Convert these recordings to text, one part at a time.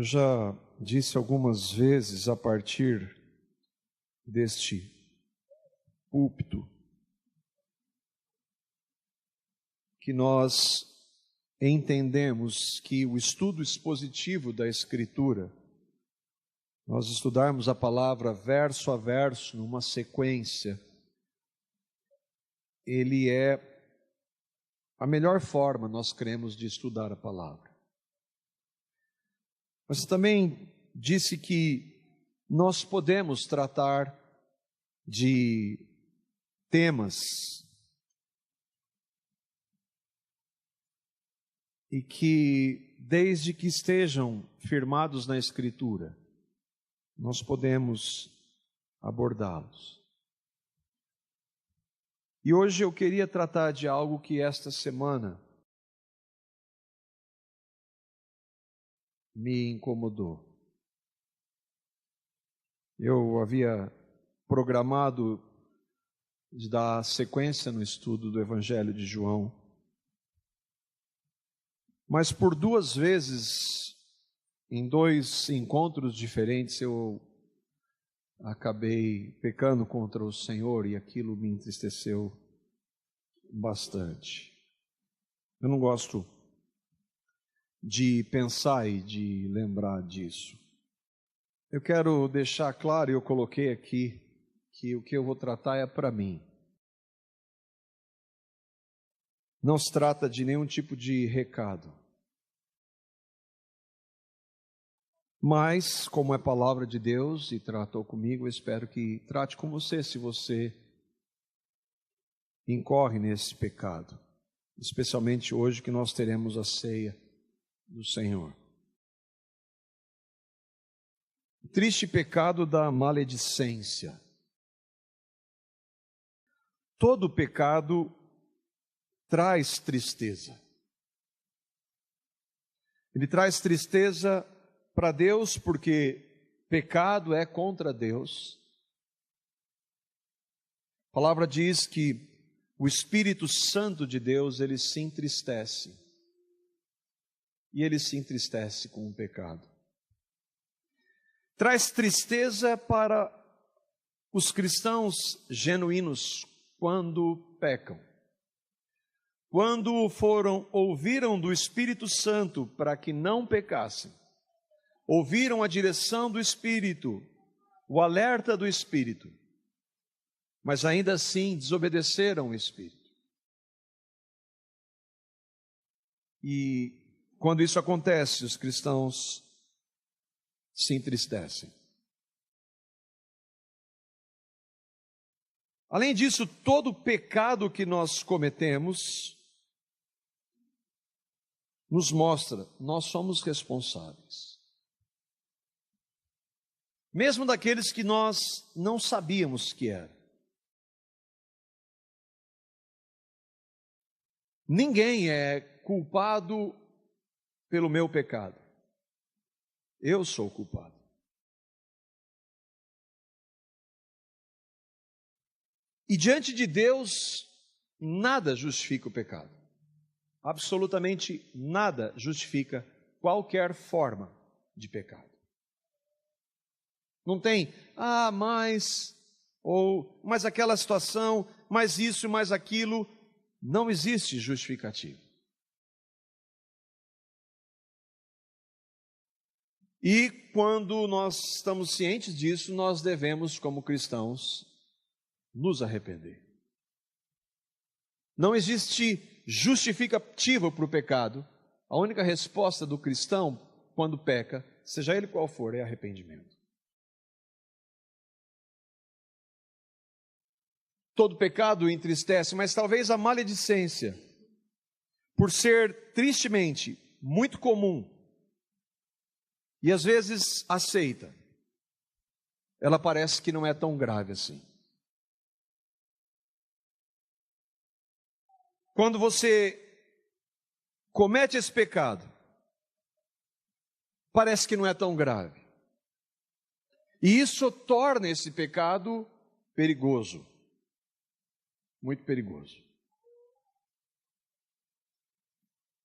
Eu já disse algumas vezes a partir deste púlpito que nós entendemos que o estudo expositivo da Escritura, nós estudarmos a palavra verso a verso, numa sequência, ele é a melhor forma, nós cremos, de estudar a palavra. Mas também disse que nós podemos tratar de temas e que, desde que estejam firmados na Escritura, nós podemos abordá-los. E hoje eu queria tratar de algo que esta semana me incomodou. Eu havia programado de dar sequência no estudo do Evangelho de João, mas por duas vezes, em dois encontros diferentes, eu acabei pecando contra o Senhor e aquilo me entristeceu bastante. Eu não gosto de pensar e de lembrar disso. Eu quero deixar claro, e eu coloquei aqui, que o que eu vou tratar é para mim. Não se trata de nenhum tipo de recado. Mas, como é palavra de Deus e tratou comigo, eu espero que trate com você se você incorre nesse pecado. Especialmente hoje que nós teremos a ceia do Senhor. O triste pecado da maledicência. Todo pecado traz tristeza. Ele traz tristeza para Deus porque pecado é contra Deus. A palavra diz que o Espírito Santo de Deus, ele se entristece. E ele se entristece com o pecado. Traz tristeza para os cristãos genuínos quando pecam. Quando ouviram do Espírito Santo para que não pecassem, ouviram a direção do Espírito, o alerta do Espírito, mas ainda assim desobedeceram o Espírito. E quando isso acontece, os cristãos se entristecem. Além disso, todo pecado que nós cometemos nos mostra, nós somos responsáveis. Mesmo daqueles que nós não sabíamos que era. Ninguém é culpado pelo meu pecado. Eu sou culpado. E diante de Deus, nada justifica o pecado. Absolutamente nada justifica qualquer forma de pecado. Não tem, mais aquela situação, mais isso, mais aquilo. Não existe justificativo. E quando nós estamos cientes disso, nós devemos, como cristãos, nos arrepender. Não existe justificativo para o pecado. A única resposta do cristão, quando peca, seja ele qual for, é arrependimento. Todo pecado entristece, mas talvez a maledicência, por ser tristemente muito comum e às vezes aceita, ela parece que não é tão grave assim. Quando você comete esse pecado, parece que não é tão grave. E isso torna esse pecado perigoso. Muito perigoso.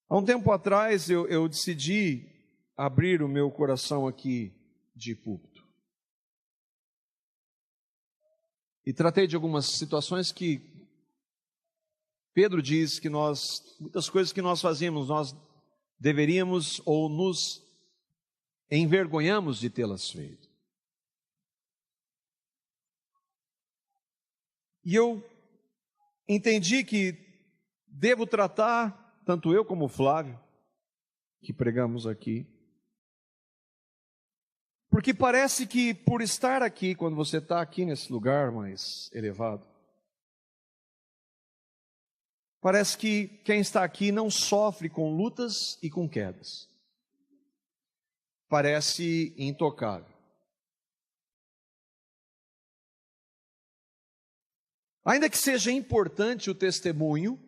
Há um tempo atrás eu decidi abrir o meu coração aqui de púlpito. E tratei de algumas situações que Pedro diz que muitas coisas que nós fazíamos, nós deveríamos ou nos envergonhamos de tê-las feito. E eu entendi que devo tratar, tanto eu como o Flávio, que pregamos aqui, porque parece que por estar aqui, quando você está aqui nesse lugar mais elevado, parece que quem está aqui não sofre com lutas e com quedas. Parece intocável. Ainda que seja importante o testemunho,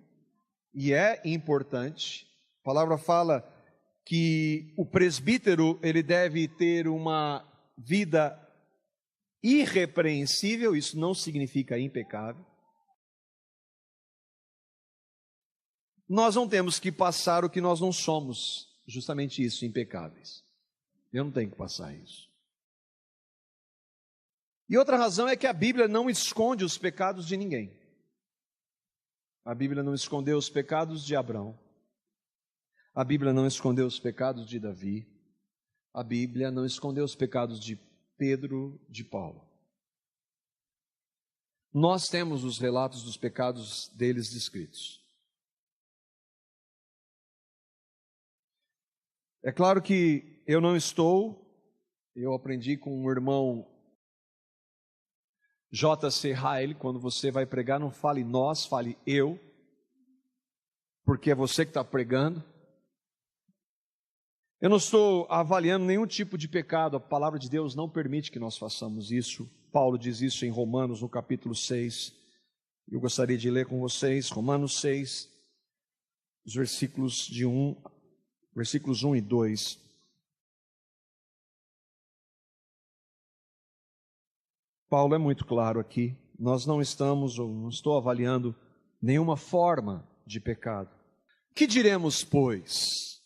e é importante, a palavra fala que o presbítero ele deve ter uma vida irrepreensível, isso não significa impecável. Nós não temos que passar o que nós não somos, justamente isso, impecáveis. Eu não tenho que passar isso. E outra razão é que a Bíblia não esconde os pecados de ninguém. A Bíblia não escondeu os pecados de Abraão. A Bíblia não escondeu os pecados de Davi. A Bíblia não escondeu os pecados de Pedro, de Paulo. Nós temos os relatos dos pecados deles descritos. É claro que eu aprendi com um irmão J.C. Ryle, quando você vai pregar, não fale nós, fale eu, porque é você que está pregando. Eu não estou avaliando nenhum tipo de pecado, a palavra de Deus não permite que nós façamos isso. Paulo diz isso em Romanos, no capítulo 6. Eu gostaria de ler com vocês, Romanos 6, os versículos 1 e 2. Paulo é muito claro aqui, nós não estou avaliando nenhuma forma de pecado. Que diremos, pois?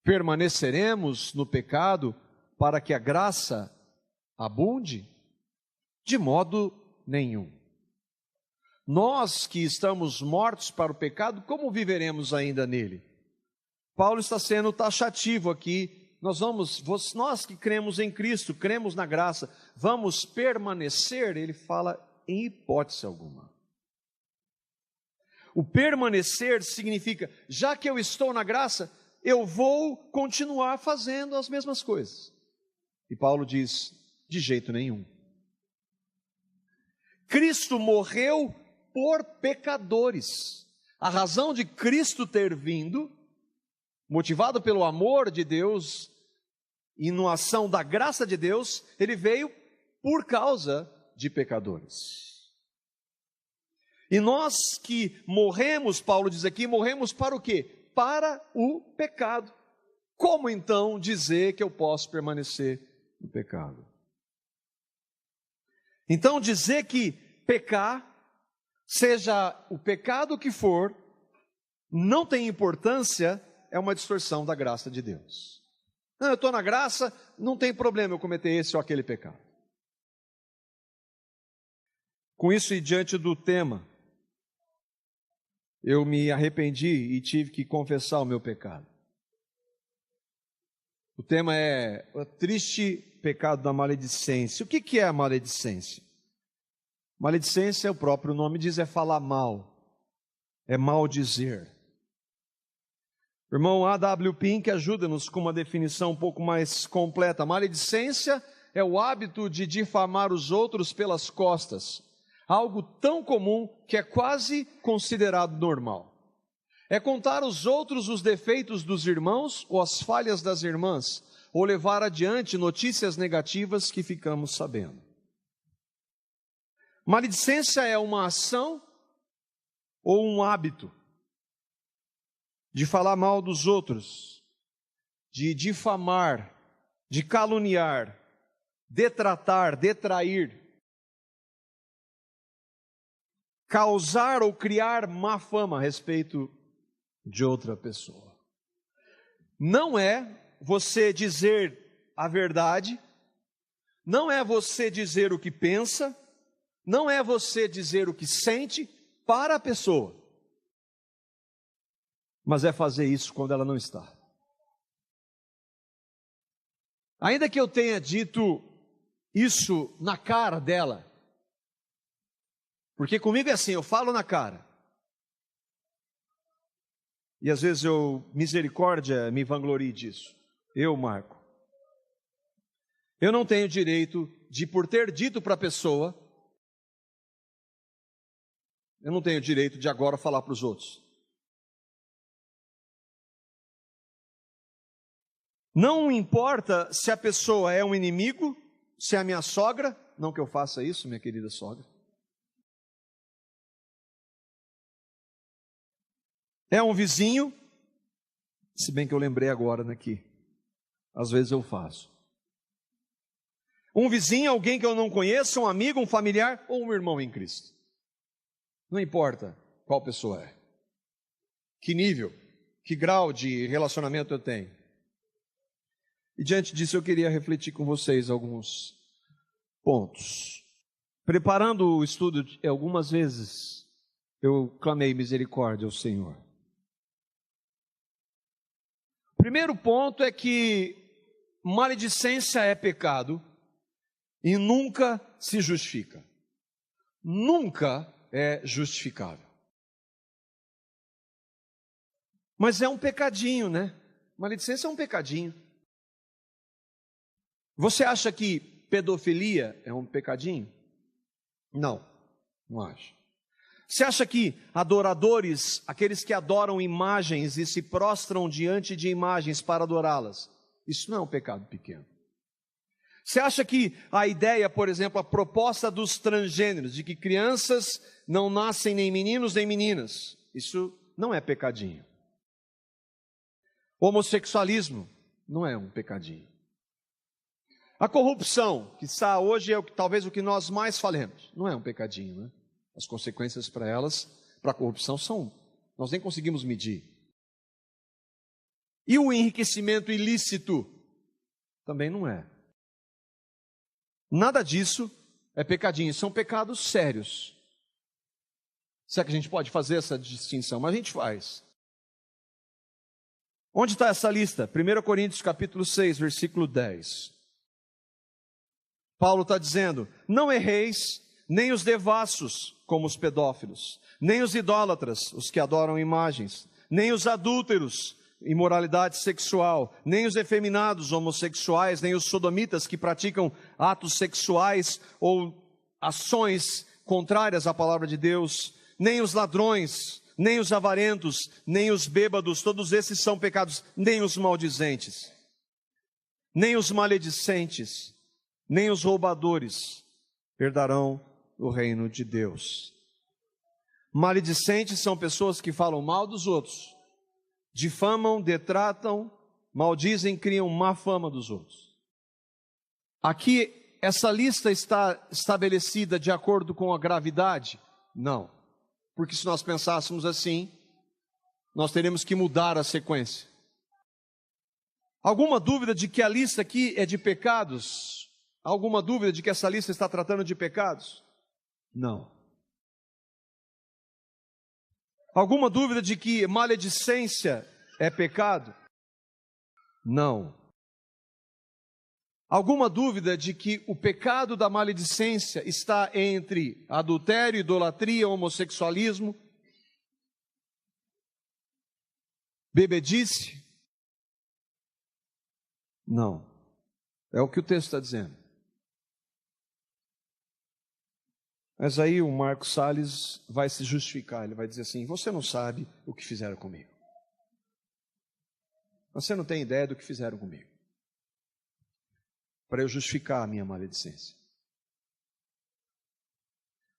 Permaneceremos no pecado para que a graça abunde? De modo nenhum. Nós que estamos mortos para o pecado, como viveremos ainda nele? Paulo está sendo taxativo aqui. Nós que cremos em Cristo, cremos na graça, vamos permanecer? Ele fala em hipótese alguma. O permanecer significa, já que eu estou na graça, eu vou continuar fazendo as mesmas coisas. E Paulo diz, de jeito nenhum. Cristo morreu por pecadores. A razão de Cristo ter vindo, motivado pelo amor de Deus e na ação da graça de Deus, ele veio por causa de pecadores. E nós que morremos, Paulo diz aqui, morremos para o quê? Para o pecado. Como então dizer que eu posso permanecer no pecado? Então dizer que pecar, seja o pecado que for, não tem importância, é uma distorção da graça de Deus. Não, eu estou na graça, não tem problema eu cometer esse ou aquele pecado. Com isso e diante do tema, eu me arrependi e tive que confessar o meu pecado. O tema é o triste pecado da maledicência. O que é a maledicência? Maledicência, o próprio nome diz, é falar mal, é maldizer. O irmão A.W. Pink ajuda-nos com uma definição um pouco mais completa. Maledicência é o hábito de difamar os outros pelas costas. Algo tão comum que é quase considerado normal. É contar aos outros os defeitos dos irmãos ou as falhas das irmãs, ou levar adiante notícias negativas que ficamos sabendo. Maledicência é uma ação ou um hábito de falar mal dos outros, de difamar, de caluniar, detratar, detrair, causar ou criar má fama a respeito de outra pessoa. Não é você dizer a verdade, não é você dizer o que pensa, não é você dizer o que sente para a pessoa, mas é fazer isso quando ela não está. Ainda que eu tenha dito isso na cara dela, porque comigo é assim, eu falo na cara. E às vezes misericórdia, me vanglorio disso. Eu, Marco. Eu não tenho direito de, por ter dito para a pessoa, eu não tenho direito de agora falar para os outros. Não importa se a pessoa é um inimigo, se é a minha sogra, não que eu faça isso, minha querida sogra. É um vizinho, se bem que eu lembrei agora aqui, às vezes eu faço. Um vizinho, alguém que eu não conheço, um amigo, um familiar ou um irmão em Cristo. Não importa qual pessoa é, que nível, que grau de relacionamento eu tenho. E diante disso eu queria refletir com vocês alguns pontos. Preparando o estudo, algumas vezes eu clamei misericórdia ao Senhor. O primeiro ponto é que maledicência é pecado e nunca se justifica. Nunca é justificável. Mas é um pecadinho, né? Maledicência é um pecadinho. Você acha que pedofilia é um pecadinho? Não, não acho. Você acha que adoradores, aqueles que adoram imagens e se prostram diante de imagens para adorá-las, isso não é um pecado pequeno? Você acha que a ideia, por exemplo, a proposta dos transgêneros, de que crianças não nascem nem meninos nem meninas, isso não é pecadinho? Homossexualismo não é um pecadinho. A corrupção, que está hoje é talvez o que nós mais falemos, não é um pecadinho, né? As consequências para elas, para a corrupção, nós nem conseguimos medir. E o enriquecimento ilícito também não é. Nada disso é pecadinho, são pecados sérios. Será que a gente pode fazer essa distinção? Mas a gente faz. Onde está essa lista? 1 Coríntios capítulo 6, versículo 10. Paulo está dizendo: não erreis, nem os devassos, como os pedófilos, nem os idólatras, os que adoram imagens, nem os adúlteros, imoralidade sexual, nem os efeminados, homossexuais, nem os sodomitas que praticam atos sexuais ou ações contrárias à palavra de Deus, nem os ladrões, nem os avarentos, nem os bêbados, todos esses são pecados, nem os maldizentes, nem os maledicentes, nem os roubadores herdarão o reino de Deus. Maledicentes são pessoas que falam mal dos outros, difamam, detratam, maldizem, criam má fama dos outros. Aqui, essa lista está estabelecida de acordo com a gravidade? Não. Porque se nós pensássemos assim, nós teríamos que mudar a sequência. Alguma dúvida de que a lista aqui é de pecados? Alguma dúvida de que essa lista está tratando de pecados? Não. Alguma dúvida de que maledicência é pecado? Não. Alguma dúvida de que o pecado da maledicência está entre adultério, idolatria, homossexualismo, bebedice? Não. É o que o texto está dizendo. Mas aí o Marcos Salles vai se justificar, ele vai dizer assim: você não sabe o que fizeram comigo. Você não tem ideia do que fizeram comigo. Para eu justificar a minha maledicência.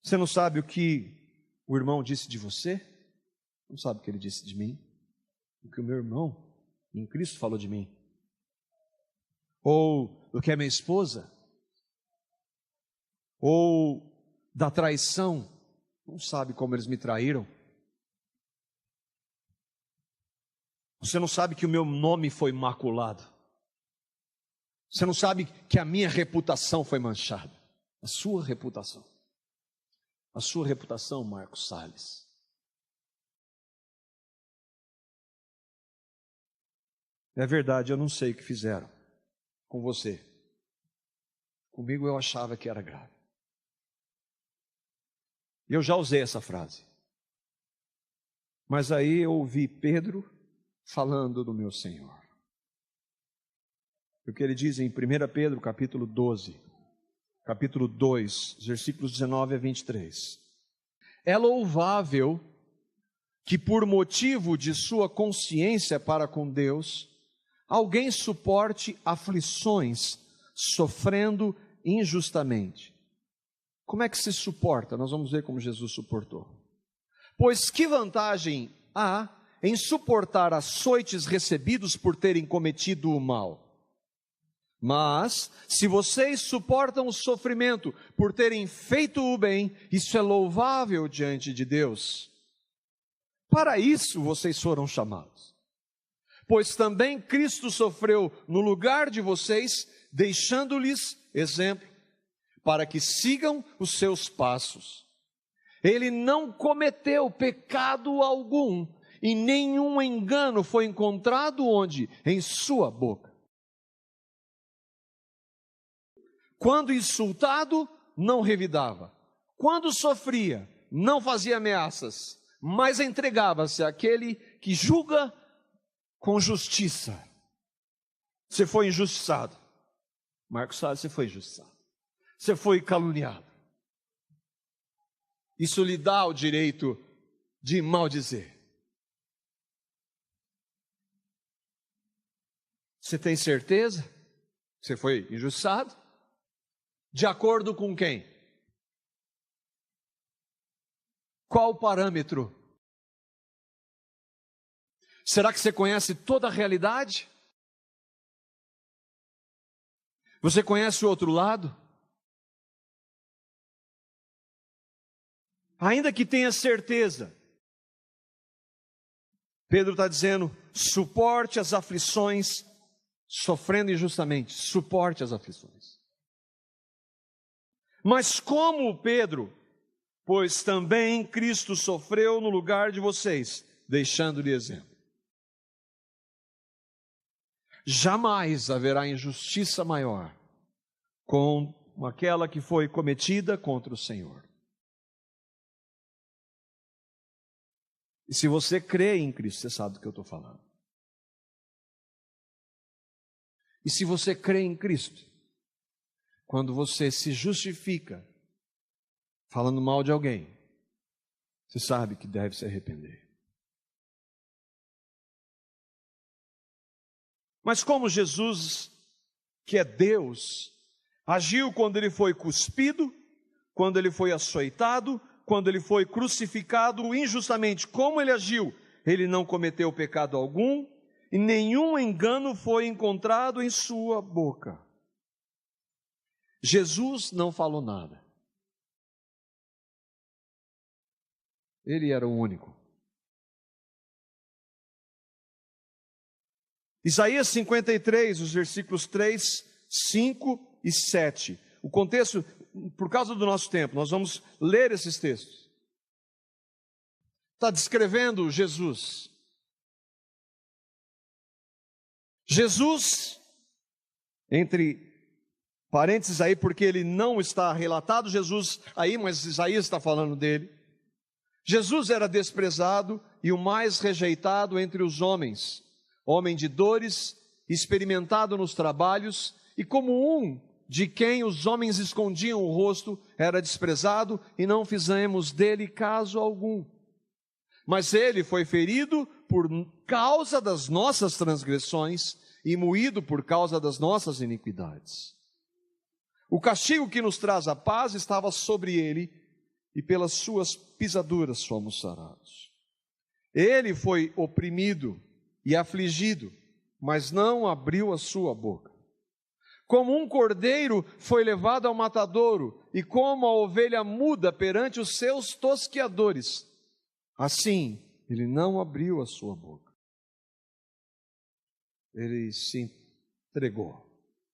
Você não sabe o que o irmão disse de você? Não sabe o que ele disse de mim? O que o meu irmão em Cristo falou de mim? Ou o que a minha esposa? Ou da traição? Não sabe como eles me traíram? Você não sabe que o meu nome foi maculado? Você não sabe que a minha reputação foi manchada. A sua reputação. A sua reputação, Marcos Salles. É verdade, eu não sei o que fizeram com você. Comigo eu achava que era grave. E eu já usei essa frase. Mas aí eu ouvi Pedro falando do meu Senhor. O que ele diz em 1 Pedro, capítulo 12, capítulo 2, versículos 19 a 23. É louvável que por motivo de sua consciência para com Deus, alguém suporte aflições, sofrendo injustamente. Como é que se suporta? Nós vamos ver como Jesus suportou. Pois que vantagem há em suportar açoites recebidos por terem cometido o mal? Mas, se vocês suportam o sofrimento por terem feito o bem, isso é louvável diante de Deus. Para isso vocês foram chamados. Pois também Cristo sofreu no lugar de vocês, deixando-lhes exemplo, para que sigam os seus passos. Ele não cometeu pecado algum, e nenhum engano foi encontrado onde? Em sua boca. Quando insultado, não revidava. Quando sofria, não fazia ameaças, mas entregava-se àquele que julga com justiça. Você foi injustiçado. Marcos Salles, você foi injustiçado. Você foi caluniado. Isso lhe dá o direito de maldizer. Você tem certeza que você foi injustiçado? De acordo com quem? Qual o parâmetro? Será que você conhece toda a realidade? Você conhece o outro lado? Ainda que tenha certeza, Pedro está dizendo, suporte as aflições, sofrendo injustamente, suporte as aflições. Mas como Pedro, pois também Cristo sofreu no lugar de vocês, deixando-lhe exemplo. Jamais haverá injustiça maior com aquela que foi cometida contra o Senhor. E se você crê em Cristo, você sabe do que eu estou falando. E se você crê em Cristo, quando você se justifica falando mal de alguém, você sabe que deve se arrepender. Mas como Jesus, que é Deus, agiu quando ele foi cuspido, quando ele foi açoitado, quando ele foi crucificado injustamente, como ele agiu? Ele não cometeu pecado algum e nenhum engano foi encontrado em sua boca. Jesus não falou nada. Ele era o único. Isaías 53, os versículos 3, 5 e 7. O contexto, por causa do nosso tempo, nós vamos ler esses textos. Está descrevendo Jesus. Jesus, entre parênteses aí, porque ele não está relatado, Jesus aí, mas Isaías está falando dele. Jesus era desprezado e o mais rejeitado entre os homens, homem de dores, experimentado nos trabalhos, e como um de quem os homens escondiam o rosto, era desprezado e não fizemos dele caso algum. Mas ele foi ferido por causa das nossas transgressões e moído por causa das nossas iniquidades. O castigo que nos traz a paz estava sobre ele, e pelas suas pisaduras fomos sarados. Ele foi oprimido e afligido, mas não abriu a sua boca. Como um cordeiro foi levado ao matadouro, e como a ovelha muda perante os seus tosqueadores, assim ele não abriu a sua boca. Ele se entregou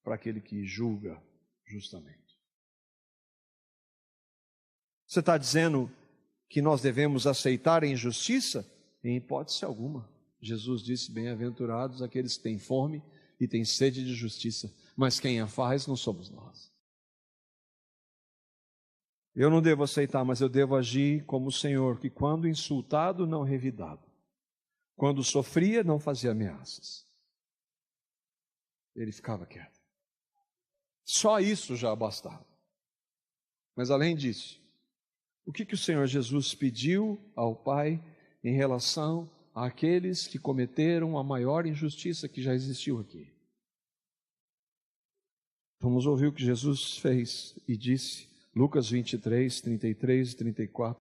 para aquele que julga justamente. Você está dizendo que nós devemos aceitar a injustiça? Em hipótese alguma. Jesus disse: bem-aventurados aqueles que têm fome e têm sede de justiça, mas quem a faz não somos nós. Eu não devo aceitar, mas eu devo agir como o Senhor, que quando insultado, não revidava. Quando sofria, não fazia ameaças. Ele ficava quieto. Só isso já bastava. Mas além disso, o que o Senhor Jesus pediu ao Pai em relação àqueles que cometeram a maior injustiça que já existiu aqui? Vamos ouvir o que Jesus fez e disse, Lucas 23, 33 e 34.